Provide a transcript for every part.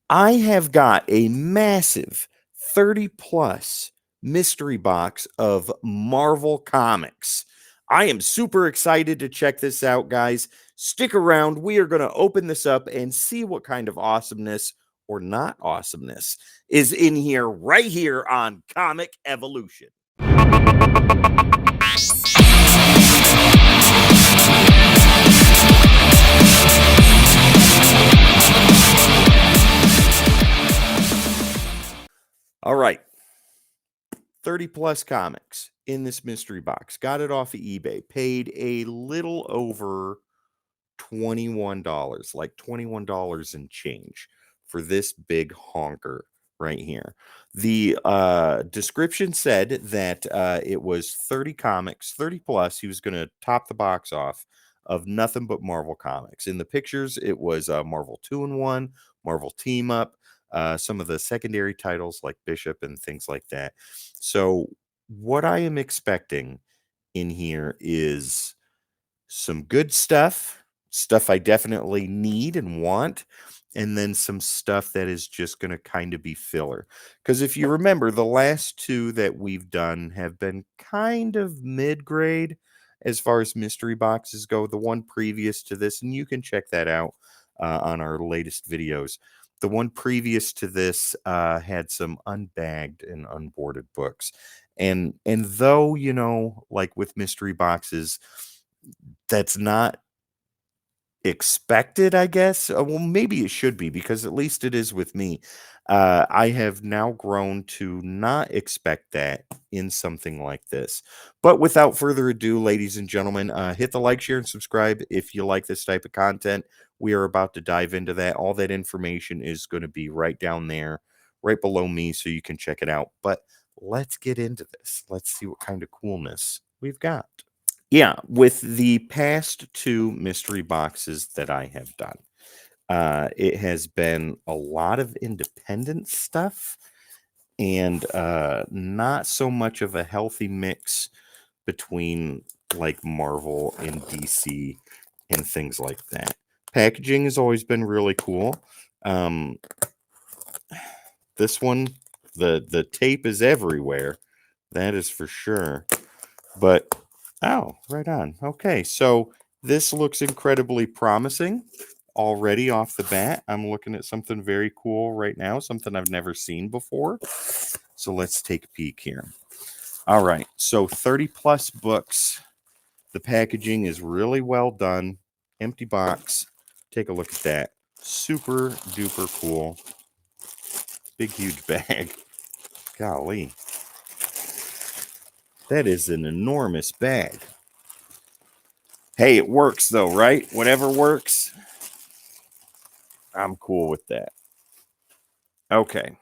I have got a massive 30 plus mystery box of Marvel Comics. I am super excited to check this out, guys. Stick around. We are going to open this up and see what kind of awesomeness or not awesomeness is in here right here on Comic Evolution. All right. 30 plus comics in this mystery box. Got it off of eBay. Paid a little over $21, like $21 and change for this big honker right here. The description said that it was 30 comics, 30 plus. He was going to top the box off of nothing but Marvel comics. In the pictures, it was Marvel 2-in-1, Marvel Team Up, some of the secondary titles like Bishop and things like that. So, what I am expecting in here is some good stuff I definitely need and want, and then some stuff that is just going to kind of be filler. Because if you remember, the last two that we've done have been kind of mid grade as far as mystery boxes go. The one previous to this, and you can check that out on our latest videos. The one previous to this had some unbagged and unboarded books. And though, like with mystery boxes, that's not expected, I guess. Well, maybe it should be because at least it is with me. I have now grown to not expect that in something like this. But without further ado, ladies and gentlemen, hit the like, share, and subscribe if you like this type of content. We are about to dive into that. All that information is going to be right down there, right below me, so you can check it out. But let's get into this. Let's see what kind of coolness we've got. Yeah, with the past two mystery boxes that I have done, it has been a lot of independent stuff and not so much of a healthy mix between like Marvel and DC and things like that. Packaging has always been really cool. Um, this one, the tape is everywhere. That is for sure. But oh, right on. Okay, so this looks incredibly promising already off the bat. I'm looking at something very cool right now, something I've never seen before. So let's take a peek here. All right, so 30 plus books. The packaging is really well done. Empty box. Take a look at that. Super duper cool. Big, huge bag. Golly. That is an enormous bag. Hey, it works though, right? Whatever works, I'm cool with that. Okay.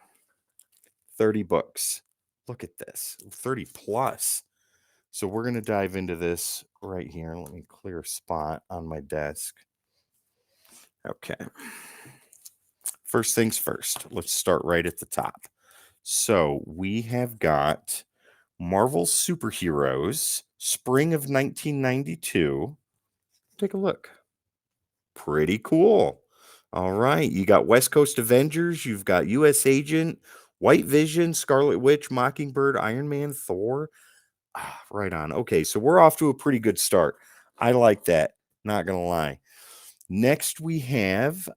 30 books. Look at this. 30 plus. So we're going to dive into this right here. Let me clear a spot on my desk. Okay. First things first. Let's start right at the top. So we have got Marvel Superheroes, spring of 1992. Take a look. Pretty cool. All right. You got West Coast Avengers. You've got U.S. Agent, White Vision, Scarlet Witch, Mockingbird, Iron Man, Thor. Right on. Okay. So we're off to a pretty good start. I like that. Not going to lie. Next, we have,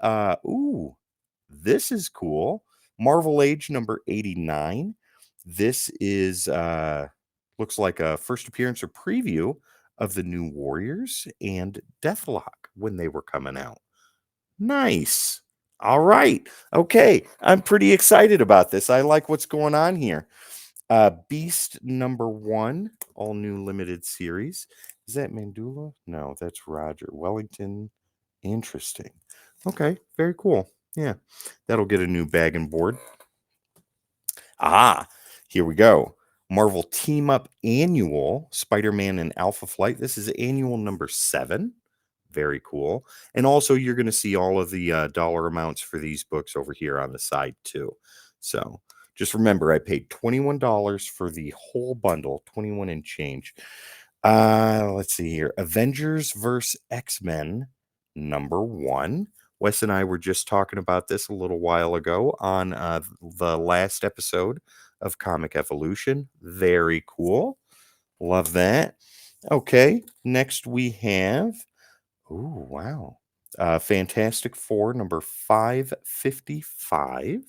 this is cool. Marvel Age number 89. This is, looks like a first appearance or preview of the New Warriors and Deathlock when they were coming out. Nice. All right. Okay. I'm pretty excited about this. I like what's going on here. Beast number 1, all new limited series. Is that Mandula? No, that's Roger Wellington. Interesting. Okay. Very cool. Yeah. That'll get a new bag and board. Here we go. Marvel Team Up Annual, Spider-Man and Alpha Flight. This is annual number 7. Very cool. And also, you're going to see all of the dollar amounts for these books over here on the side, too. So just remember, I paid $21 for the whole bundle, 21 and change. Let's see here. Avengers vs. X-Men, number 1. Wes and I were just talking about this a little while ago on the last episode of Comic Evolution. Very cool. Love that. Okay, next we have, oh, wow. Fantastic Four number 555.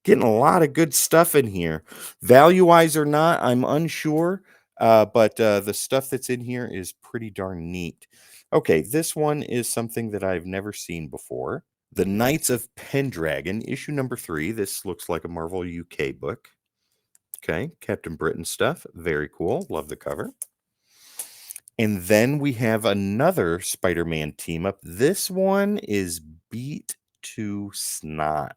Getting a lot of good stuff in here. Value-wise or not, I'm unsure, but the stuff that's in here is pretty darn neat. Okay, this one is something that I've never seen before. The Knights of Pendragon, issue number 3. This looks like a Marvel UK book. Okay, Captain Britain stuff. Very cool. Love the cover. And then we have another Spider-Man team up. This one is beat to snot.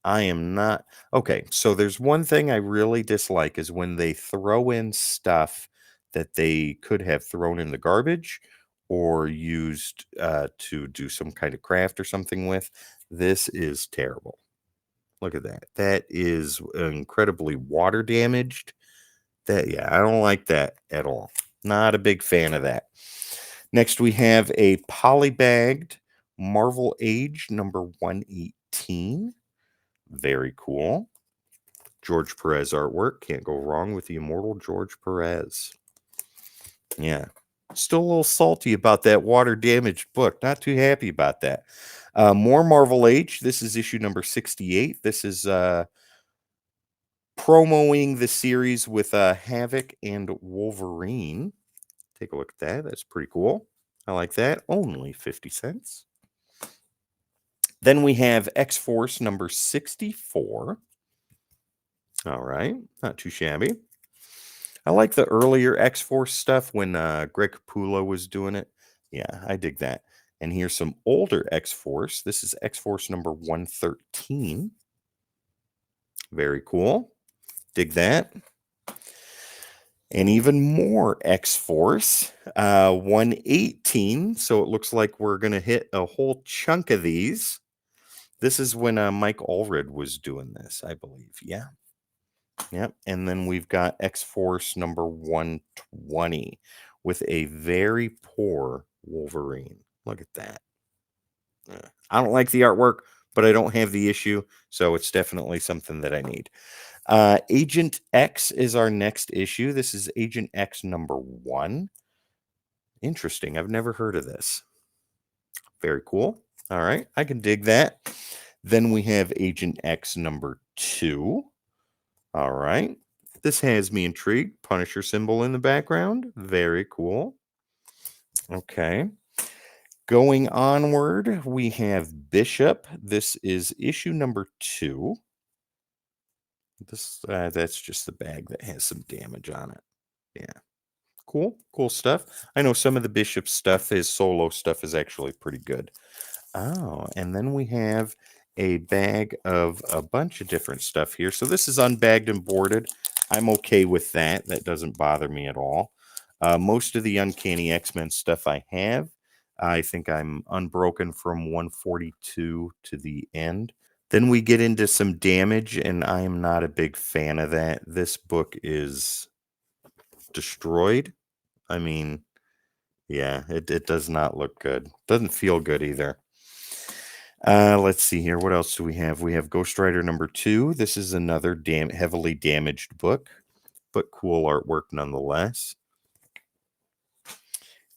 I am not okay. So there's one thing I really dislike is when they throw in stuff that they could have thrown in the garbage or used to do some kind of craft or something with. This is terrible. Look at that. That is incredibly water damaged. That, yeah, I don't like that at all. Not a big fan of that. Next, we have a polybagged Marvel Age number 118. Very cool. George Perez artwork. Can't go wrong with the immortal George Perez. Yeah. Still a little salty about that water damaged book. Not too happy about that. More Marvel Age. This is issue number 68. This is promoing the series with Havoc and Wolverine. Take a look at that. That's pretty cool. I like that. Only 50 cents. Then we have X-Force number 64. All right. Not too shabby. I like the earlier X-Force stuff when Greg Capullo was doing it. Yeah, I dig that. And here's some older X-Force. This is X-Force number 113. Very cool. Dig that. And even more X-Force, 118. So it looks like we're going to hit a whole chunk of these. This is when Mike Allred was doing this, I believe. Yeah. Yep. And then we've got X-Force number 120 with a very poor Wolverine. Look at that. I don't like the artwork, but I don't have the issue. So it's definitely something that I need. Agent X is our next issue. This is Agent X number 1. Interesting. I've never heard of this. Very cool. All right. I can dig that. Then we have Agent X number 2. All right. This has me intrigued. Punisher symbol in the background. Very cool. Okay. Going onward, we have Bishop. This is issue number 2. This that's just the bag that has some damage on it. Yeah. Cool stuff. I know some of the Bishop stuff, his solo stuff, is actually pretty good. Oh, and then we have a bag of a bunch of different stuff here. So this is unbagged and boarded. I'm okay with that. That doesn't bother me at all. Most of the Uncanny X-Men stuff I have. I think I'm unbroken from 142 to the end. Then we get into some damage, and I am not a big fan of that. This book is destroyed. I mean, yeah, it does not look good. Doesn't feel good either. Let's see here. What else do we have? We have Ghost Rider number 2. This is another heavily damaged book, but cool artwork nonetheless.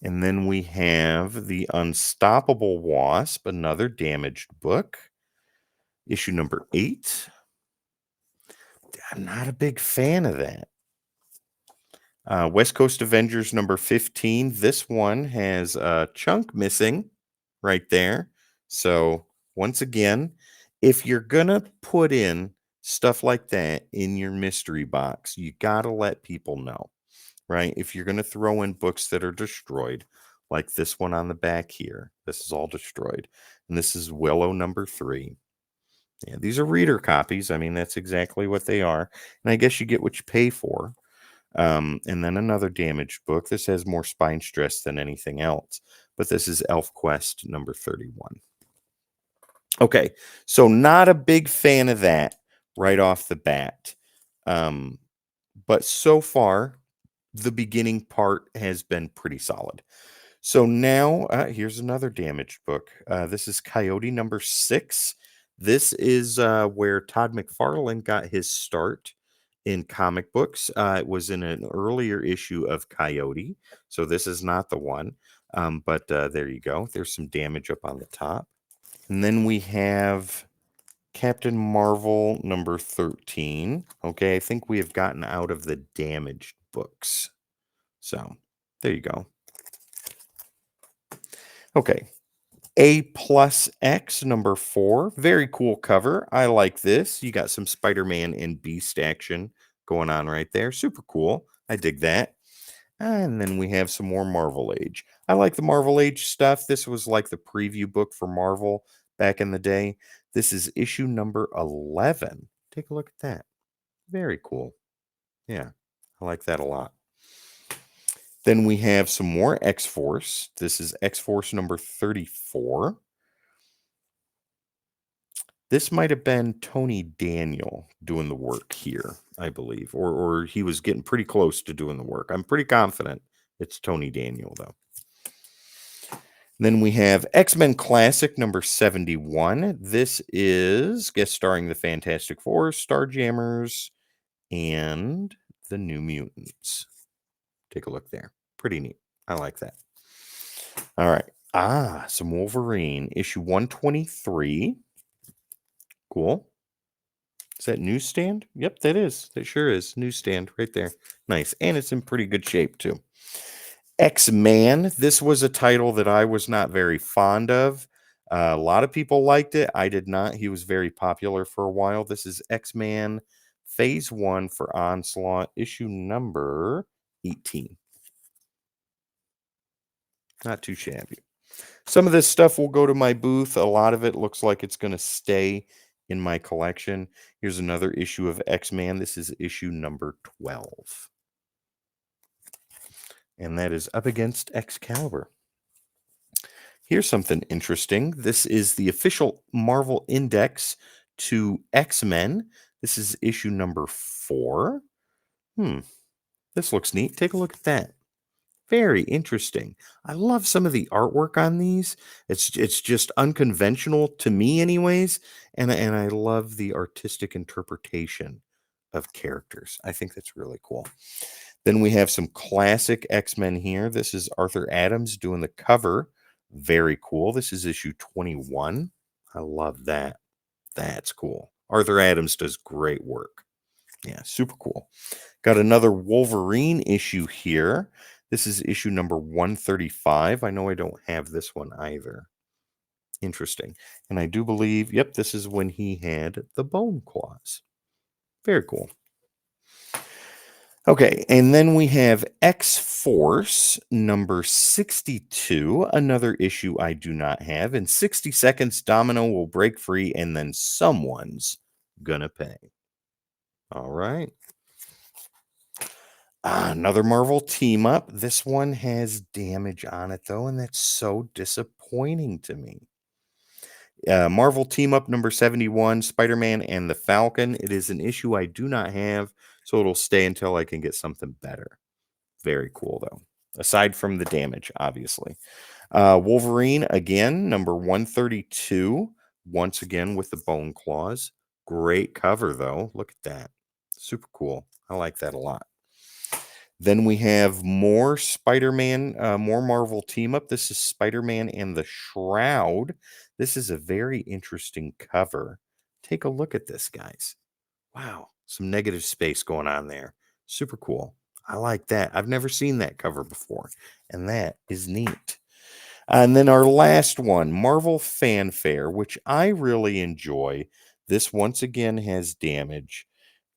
And then we have The Unstoppable Wasp, another damaged book. Issue number 8. I'm not a big fan of that. West Coast Avengers number 15. This one has a chunk missing right there. So once again, if you're going to put in stuff like that in your mystery box, you got to let people know, right? If you're going to throw in books that are destroyed, like this one on the back here, this is all destroyed. And this is Willow number 3. Yeah, these are reader copies. I mean, that's exactly what they are. And I guess you get what you pay for. And then another damaged book. This has more spine stress than anything else. But this is Elf Quest number 31. Okay, so not a big fan of that right off the bat. But so far, the beginning part has been pretty solid. So now, here's another damaged book. This is Coyote number 6. This is where Todd McFarlane got his start in comic books. It was in an earlier issue of Coyote, so this is not the one. But there you go. There's some damage up on the top. And then we have Captain Marvel number 13. Okay, I think we have gotten out of the damaged books. So there you go. Okay, A plus X number 4. Very cool cover. I like this. You got some Spider-Man and Beast action going on right there. Super cool. I dig that. And then we have some more Marvel Age. I like the Marvel Age stuff. This was like the preview book for Marvel back in the day. This is issue number 11. Take a look at that. Very cool. Yeah, I like that a lot. Then we have some more X-Force. This is X-Force number 34. This might have been Tony Daniel doing the work here, I believe, or he was getting pretty close to doing the work. I'm pretty confident it's Tony Daniel, though. Then we have X-Men Classic number 71. This is guest starring the Fantastic Four, Starjammers, and the New Mutants. Take a look there. Pretty neat. I like that. All right. Some Wolverine, issue 123. Cool. Is that newsstand? Yep, that is. That sure is. Newsstand right there. Nice. And it's in pretty good shape, too. X-Man. This was a title that I was not very fond of. A lot of people liked it. I did not. He was very popular for a while. This is X-Man Phase 1 for Onslaught, issue number 18. Not too shabby. Some of this stuff will go to my booth. A lot of it looks like it's going to stay in my collection. Here's another issue of X-Man. This is issue number 12. And that is Up Against Excalibur. Here's something interesting. This is the official Marvel Index to X-Men. This is issue number 4. This looks neat. Take a look at that. Very interesting. I love some of the artwork on these. It's just unconventional to me anyways, and I love the artistic interpretation of characters. I think that's really cool. Then we have some classic X-Men here. This is Arthur Adams doing the cover. Very cool. This is issue 21. I love that. That's cool. Arthur Adams does great work. Yeah, super cool. Got another Wolverine issue here. This is issue number 135. I know I don't have this one either. Interesting. And I do believe, yep, this is when he had the bone claws. Very cool. Okay, and then we have X-Force number 62, another issue I do not have. In 60 seconds, Domino will break free, and then someone's gonna pay. All right. Another Marvel team up. This one has damage on it, though, and that's so disappointing to me. Marvel team up number 71, Spider-Man and the Falcon. It is an issue I do not have, so it'll stay until I can get something better. Very cool, though. Aside from the damage, obviously. Wolverine, again, number 132. Once again with the bone claws. Great cover, though. Look at that. Super cool. I like that a lot. Then we have more Spider-Man, more Marvel team up. This is Spider-Man and the Shroud. This is a very interesting cover. Take a look at this, guys. Wow, some negative space going on there. Super cool. I like that. I've never seen that cover before, and that is neat. And then our last one, Marvel Fanfare, which I really enjoy. This once again has damage.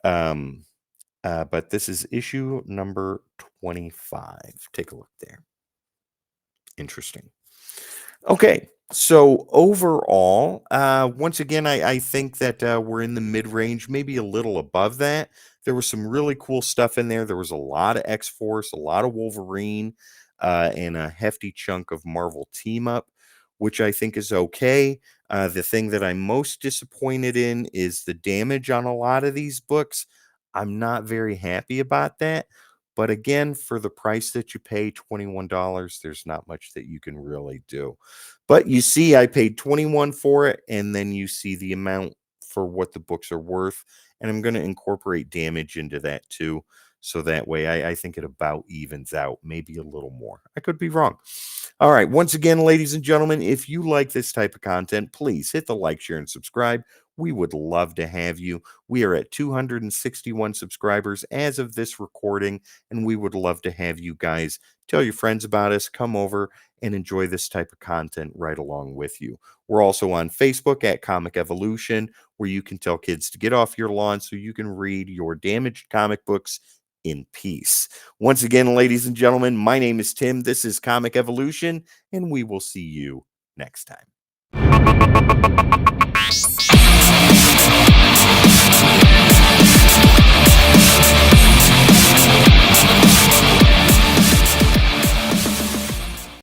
But this is issue number 25. Take a look there. Interesting. Okay, so overall, once again, I think that we're in the mid range, maybe a little above that. There was some really cool stuff in there. There was a lot of X Force, a lot of Wolverine, and a hefty chunk of Marvel Team Up, which I think is okay. The thing that I'm most disappointed in is the damage on a lot of these books. I'm not very happy about that. But again, for the price that you pay, $21, there's not much that you can really do. But you see, I paid 21 for it, and then you see the amount for what the books are worth. And I'm going to incorporate damage into that too. So that way I think it about evens out, maybe a little more. I could be wrong. All right. Once again, ladies and gentlemen, if you like this type of content, please hit the like, share, and subscribe. We would love to have you. We are at 261 subscribers as of this recording, and we would love to have you guys tell your friends about us, come over and enjoy this type of content right along with you. We're also on Facebook at Comic Evolution, where you can tell kids to get off your lawn so you can read your damaged comic books in peace. Once again, ladies and gentlemen, my name is Tim. This is Comic Evolution, and we will see you next time.